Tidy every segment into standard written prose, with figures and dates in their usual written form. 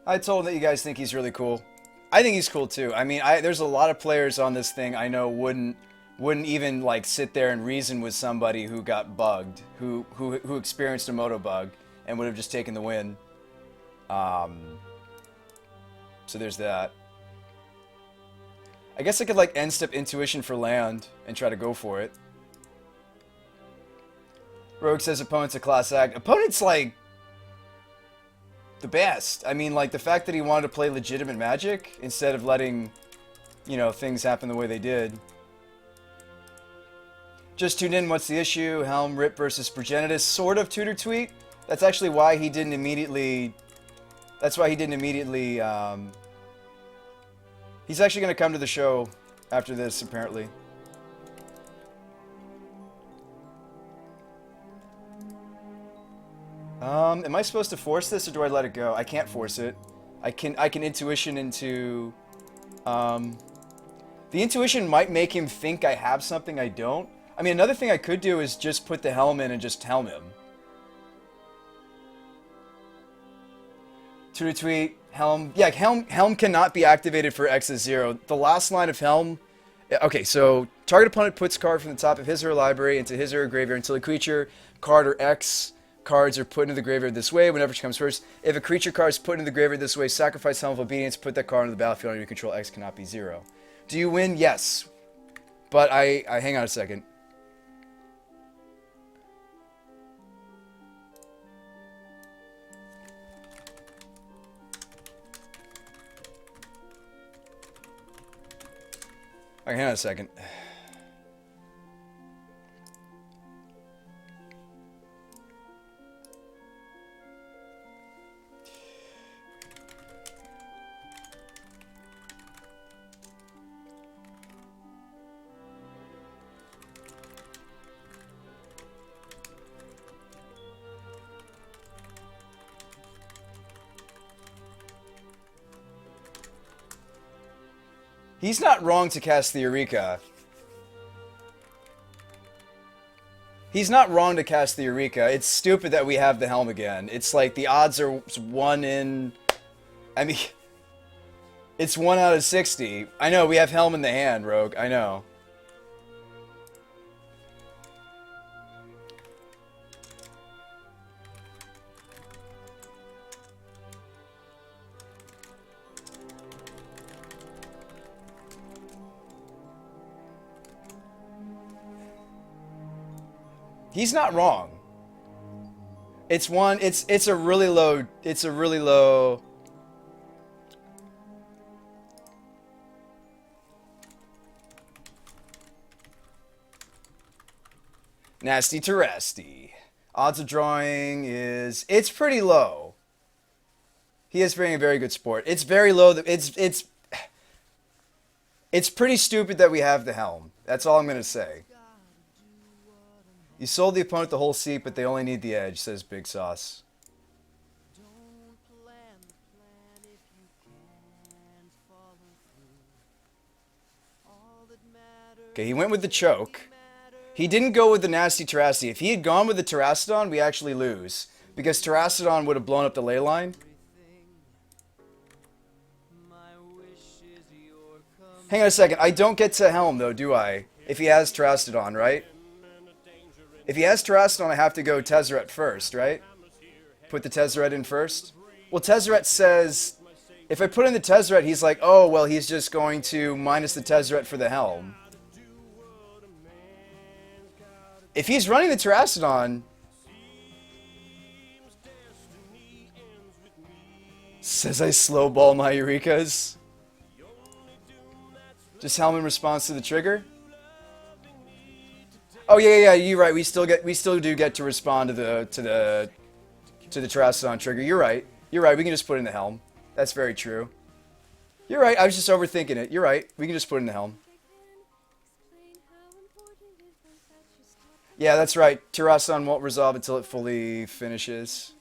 I told him that you guys think he's really cool. I think he's cool too. I mean, there's a lot of players on this thing I know wouldn't even like sit there and reason with somebody who got bugged, who experienced a moto bug, and would have just taken the win. So there's that. I guess I could like end step intuition for land and try to go for it. Rogue says opponent's a class act. Opponent's like the best. I mean, like the fact that he wanted to play legitimate Magic instead of letting, you know, things happen the way they did. Just tuned in. What's the issue? Helm Rip versus Progenitus. Sort of tutor tweet. That's actually why he didn't immediately. That's why he didn't immediately. He's actually going to come to the show after this, apparently. Am I supposed to force this or do I let it go? I can't force it. I can intuition into. The intuition might make him think I have something I don't. I mean, another thing I could do is just put the helm in and just helm him. To retweet, helm. Yeah, helm cannot be activated for X is 0. The last line of helm. Okay, so target opponent puts card from the top of his or her library into his or her graveyard until a creature, card, or X cards are put into the graveyard this way, whenever it comes first. If a creature card is put into the graveyard this way, sacrifice Helm of Obedience, put that card on the battlefield under your control. X cannot be 0. Do you win? Yes. But I hang on a second. Alright, hang on a second. He's not wrong to cast the Eureka. He's not wrong to cast the Eureka. It's stupid that we have the Helm again. It's like the odds are 1 in... I mean... It's 1 out of 60. I know, we have Helm in the hand, Rogue. I know. He's not wrong. It's a really low. Nasty to Rasty. Odds of drawing it's pretty low. He is being a very good sport. It's very low. It's pretty stupid that we have the Helm. That's all I'm gonna say. You sold the opponent the whole seat, but they only need the edge, says Big Sauce. Okay, he went with the choke. He didn't go with the nasty Terrasty. If he had gone with the Terrastodon, we actually lose. Because Terrastodon would have blown up the ley line. Hang on a second. I don't get to Helm, though, do I? If he has Terrastodon, right? If he has Terrastodon, I have to go Tezzeret first, right? Put the Tezzeret in first? Well, Tezzeret says... If I put in the Tezzeret, he's like, oh, well, he's just going to minus the Tezzeret for the Helm. If he's running the Terrastodon... Says I slowball my Eurekas. Just Helm in response to the trigger? Oh yeah, you're right. We still do get to respond to the Terrastodon trigger. You're right. You're right. We can just put in the Helm. That's very true. You're right. I was just overthinking it. You're right. We can just put in the Helm. Yeah, that's right. Terrastodon won't resolve until it fully finishes.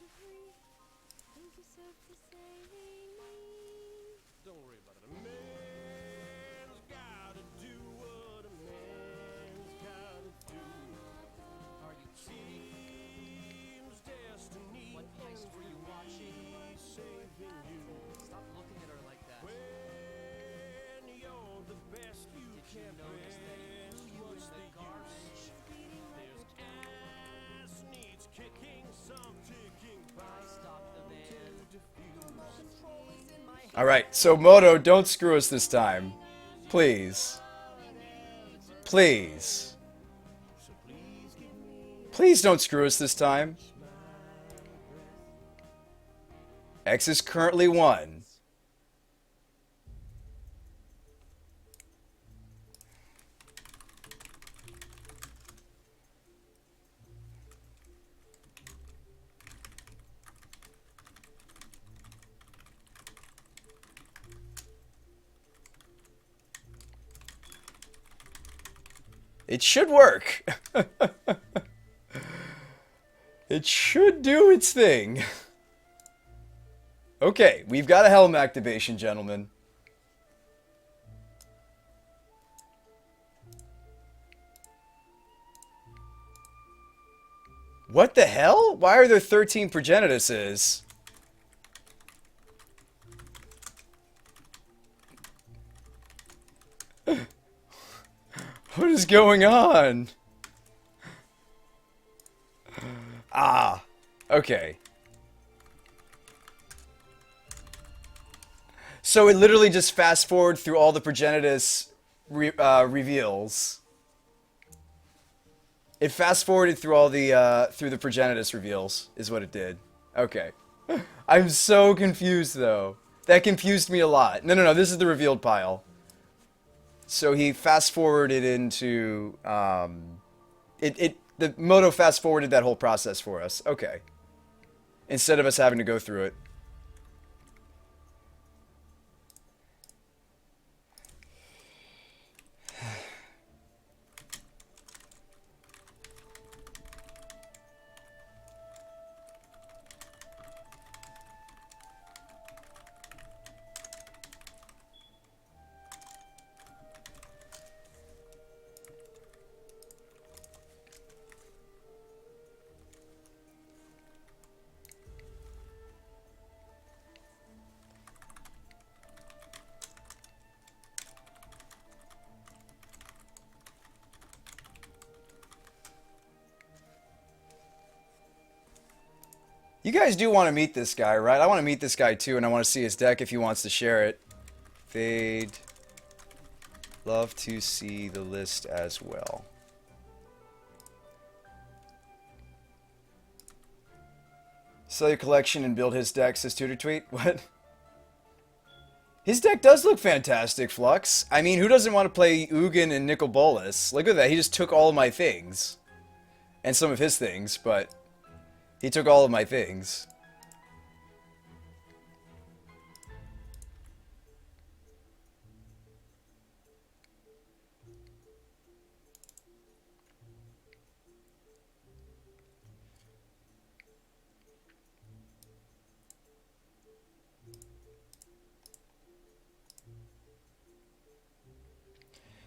Alright, so Moto, don't screw us this time. Please. Please. Please don't screw us this time. X is currently 1. It should work. It should do its thing. Okay, we've got a helm activation, gentlemen. What the hell? Why are there 13 progenituses? What is going on? Ah, okay. So it literally just fast forward through all the progenitus reveals. It fast forwarded through all the through the progenitus reveals is what it did. Okay. I'm so confused though. That confused me a lot. No, this is the revealed pile. So he fast forwarded into the Moto fast forwarded that whole process for us. Okay. Instead of us having to go through it. You guys do want to meet this guy, right? I want to meet this guy too, and I want to see his deck if he wants to share it. They'd love to see the list as well. Sell your collection and build his deck, says Tutor Tweet. What? His deck does look fantastic, Flux. I mean, who doesn't want to play Ugin and Nicol Bolas? Look at that, he just took all of my things. And some of his things, but... he took all of my things.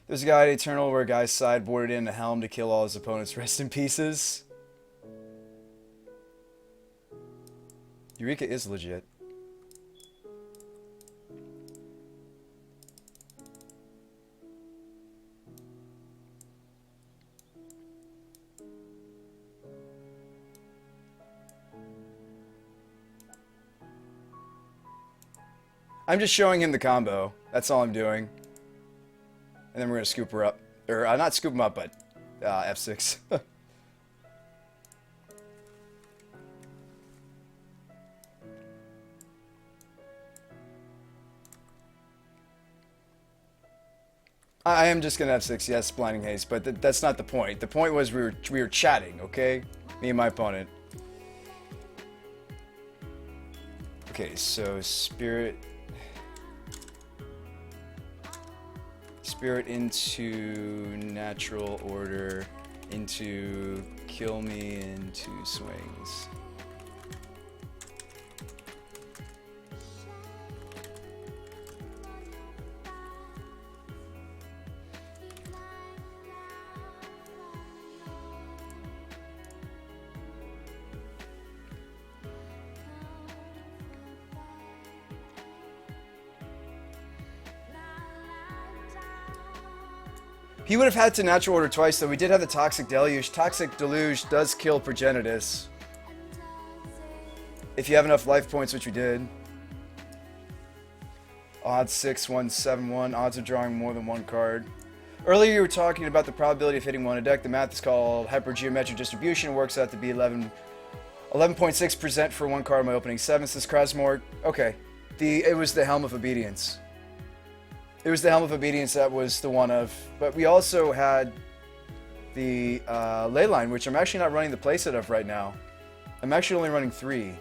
There's a guy at Eternal where a guy's sideboarded in a helm to kill all his opponents. Rest in pieces. Eureka is legit. I'm just showing him the combo. That's all I'm doing. And then we're going to scoop her up. Or, not scoop him up, but F6. I am just gonna F6, yes, Blinding Haste, but that's not the point. The point was we were chatting, okay? Me and my opponent. Okay, so Spirit into Natural Order, into Kill Me, into Swings. He would have had to Natural Order twice, though. We did have the Toxic Deluge. Toxic Deluge does kill Progenitus. If you have enough life points, which we did. Odds 6171. Odds of drawing more than one card. Earlier you were talking about the probability of hitting one a deck. The math is called hypergeometric distribution. It works out to be 11.6% for one card in my opening 7. Says Krasmore. Okay. It was the Helm of Obedience. It was the Helm of Obedience that was the one of... But we also had the Leyline, which I'm actually not running the playset of right now. I'm actually only running 3.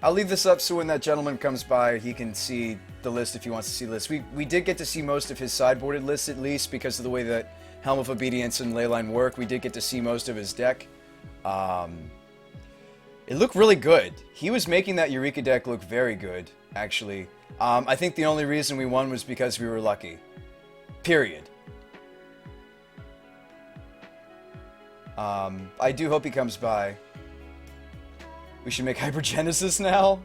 I'll leave this up so when that gentleman comes by, he can see the list if he wants to see the list. We did get to see most of his sideboarded lists, at least, because of the way that Helm of Obedience and Leyline work. We did get to see most of his deck. It looked really good. He was making that Eureka deck look very good, actually. I think the only reason we won was because we were lucky. Period. I do hope he comes by. We should make Hypergenesis now?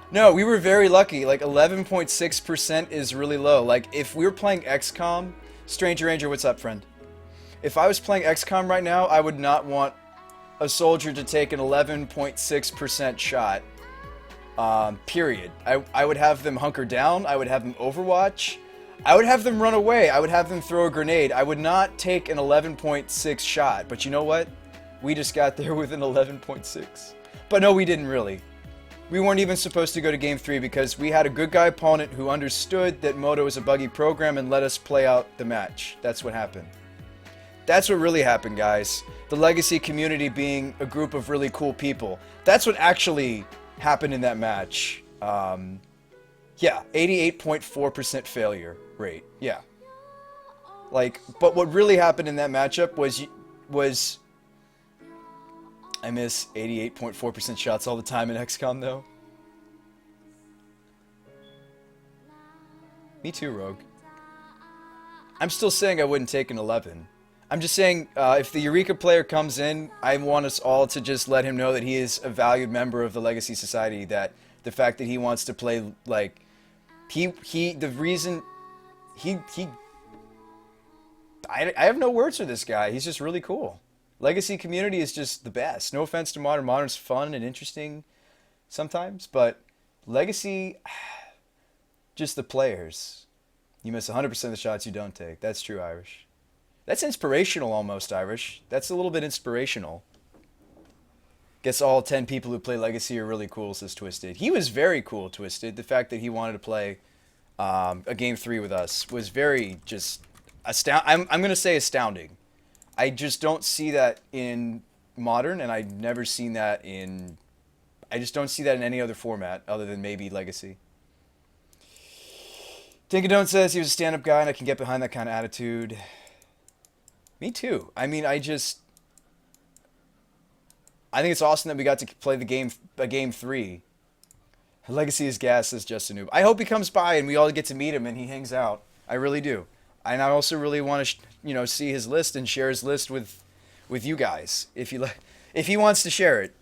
No, we were very lucky. Like, 11.6% is really low. Like, if we were playing XCOM... Stranger Ranger, what's up, friend? If I was playing XCOM right now, I would not want a soldier to take an 11.6% shot. Period. I would have them hunker down. I would have them overwatch. I would have them run away. I would have them throw a grenade. I would not take an 11.6 shot. But you know what? We just got there with an 11.6. But no, we didn't really. We weren't even supposed to go to Game 3 because we had a good guy opponent who understood that Moto is a buggy program and let us play out the match. That's what happened. That's what really happened, guys. The Legacy community being a group of really cool people. That's what actually happened in that match. Yeah, 88.4% failure rate. Yeah. Like, but what really happened in that matchup was I miss 88.4% shots all the time in XCOM, though. Me too, Rogue. I'm still saying I wouldn't take an 11. I'm just saying, if the Eureka player comes in, I want us all to just let him know that he is a valued member of the Legacy Society, that the fact that he wants to play, like, the reason, I have no words for this guy. He's just really cool. Legacy community is just the best. No offense to Modern. Modern's fun and interesting sometimes, but Legacy, just the players. You miss 100% of the shots you don't take. That's true, Irish. That's inspirational almost, Irish. That's a little bit inspirational. Guess all 10 people who play Legacy are really cool, says Twisted. He was very cool, Twisted. The fact that he wanted to play a Game 3 with us was very just I'm going to say astounding. I just don't see that in Modern, and I've never seen that in... I just don't see that in any other format other than maybe Legacy. Dinkadone says he was a stand-up guy and I can get behind that kind of attitude. Me too. I mean, I think it's awesome that we got to play a game 3. Legacy is gas, says Just a Noob. I hope he comes by and we all get to meet him and he hangs out. I really do. And I also really want to, see his list and share his list with you guys. If he wants to share it.